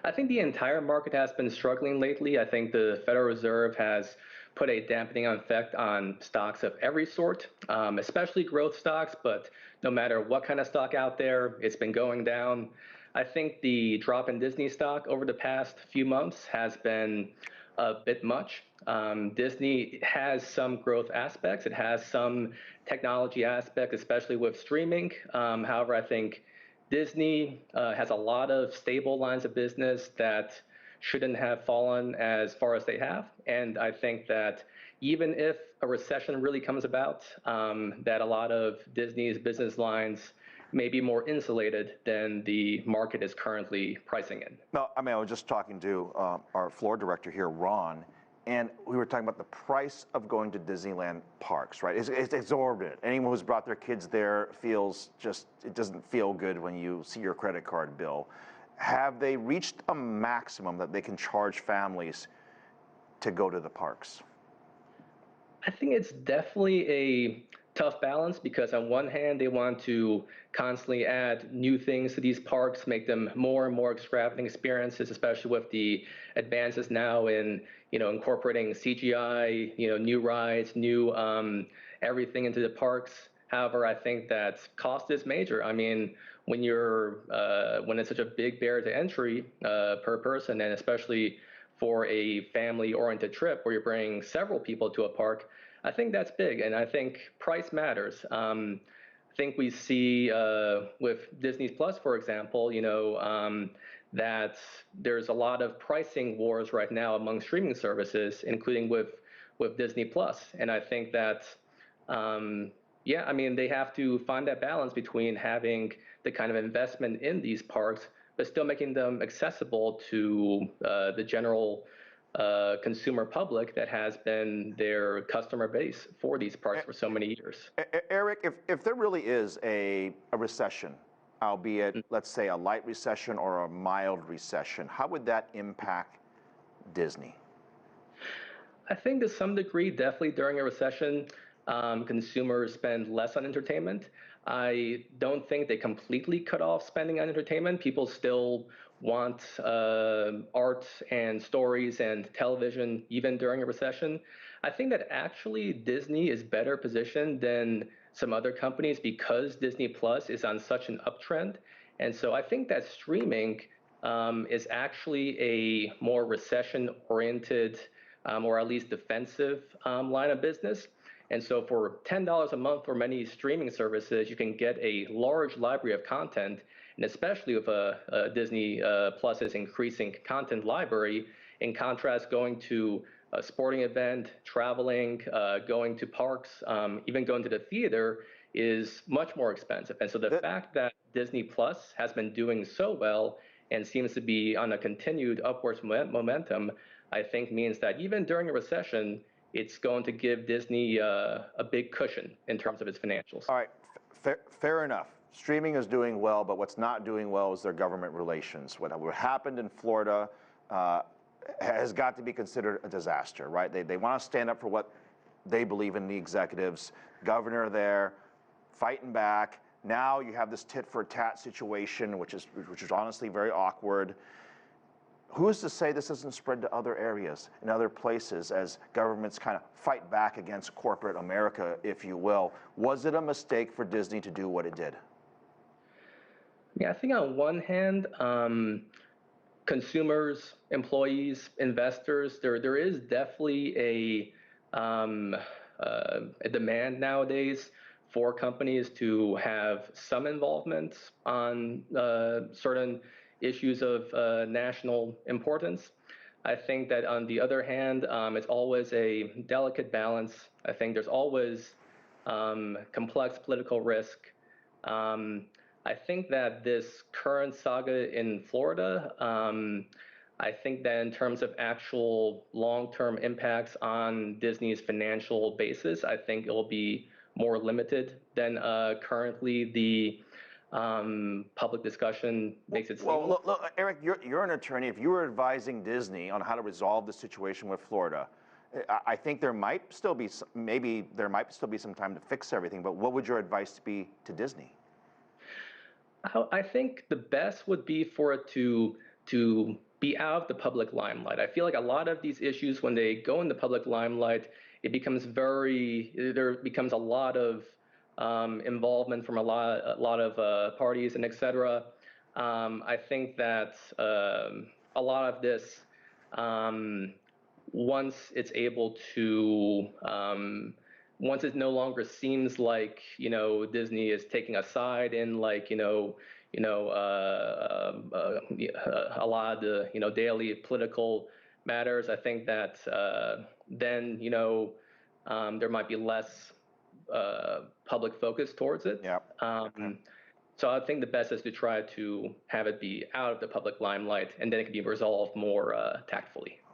I think the entire market has been struggling lately. I think the Federal Reserve has put a dampening effect on stocks of every sort, especially growth stocks, but no matter what kind of stock out there, it's been going down. I think the drop in Disney stock over the past few months has been a bit much. Disney has some growth aspects. It has some technology aspects, especially with streaming. However, I think Disney has a lot of stable lines of business that shouldn't have fallen as far as they have. And I think that even if a recession really comes about, that a lot of Disney's business lines may be more insulated than the market is currently pricing in. No, I mean, I was just talking to our floor director here, Ron, and we were talking about the price of going to Disneyland parks, right? It's exorbitant. Anyone who's brought their kids there feels just, it doesn't feel good when you see your credit card bill. Have they reached a maximum that they can charge families to go to the parks? I think it's definitely a tough balance because on one hand, they want to constantly add new things to these parks, make them more and more extravagant experiences, especially with the advances now in, incorporating CGI, new rides, new everything into the parks. However, I think that cost is major. I mean, when it's such a big barrier to entry per person, and especially for a family-oriented trip where you're bringing several people to a park, I think that's big, and I think price matters. I think we see with Disney Plus, for example, that there's a lot of pricing wars right now among streaming services, including with Disney Plus, and I think that. Yeah, I mean, they have to find that balance between having the kind of investment in these parks, but still making them accessible to the general consumer public that has been their customer base for these parks for so many years. Eric, if there really is a recession, albeit, let's say, a light recession or a mild recession, how would that impact Disney? I think to some degree, definitely during a recession, consumers spend less on entertainment. I don't think they completely cut off spending on entertainment. People still want art and stories and television even during a recession. I think that actually Disney is better positioned than some other companies because Disney Plus is on such an uptrend. And so I think that streaming is actually a more recession-oriented or at least defensive line of business. And so for $10 a month for many streaming services, you can get a large library of content, and especially with Disney Plus's increasing content library, in contrast, going to a sporting event, traveling, going to parks, even going to the theater is much more expensive. And so the fact that Disney Plus has been doing so well and seems to be on a continued upwards momentum, I think means that even during a recession, it's going to give Disney a big cushion in terms of its financials. All right, fair enough. Streaming is doing well, but what's not doing well is their government relations. What happened in Florida has got to be considered a disaster, right? They want to stand up for what they believe in, the executives. Governor there fighting back. Now you have this tit-for-tat situation, which is honestly very awkward. Who's to say this doesn't spread to other areas and other places as governments kind of fight back against corporate America, if you will? Was it a mistake for Disney to do what it did? Yeah, I think on one hand, consumers, employees, investors, there is definitely a demand nowadays for companies to have some involvement on certain issues of national importance. I think that on the other hand, it's always a delicate balance. I think there's always complex political risk. I think that this current saga in Florida, I think that in terms of actual long-term impacts on Disney's financial basis, I think it will be more limited than currently the public discussion makes it seem. Well, look, Eric, you're an attorney. If you were advising Disney on how to resolve the situation with Florida, I think there might still be some time to fix everything. But what would your advice be to Disney? I think the best would be for it to to be out of the public limelight. I feel like a lot of these issues, when they go in the public limelight, there becomes a lot of involvement from a lot of parties and et cetera. I think that a lot of this, once it's able to, once it no longer seems like Disney is taking a side in like a lot of the daily political matters, I think that then there might be less public focus towards it. Yeah. So I think the best is to try to have it be out of the public limelight, and then it can be resolved more tactfully.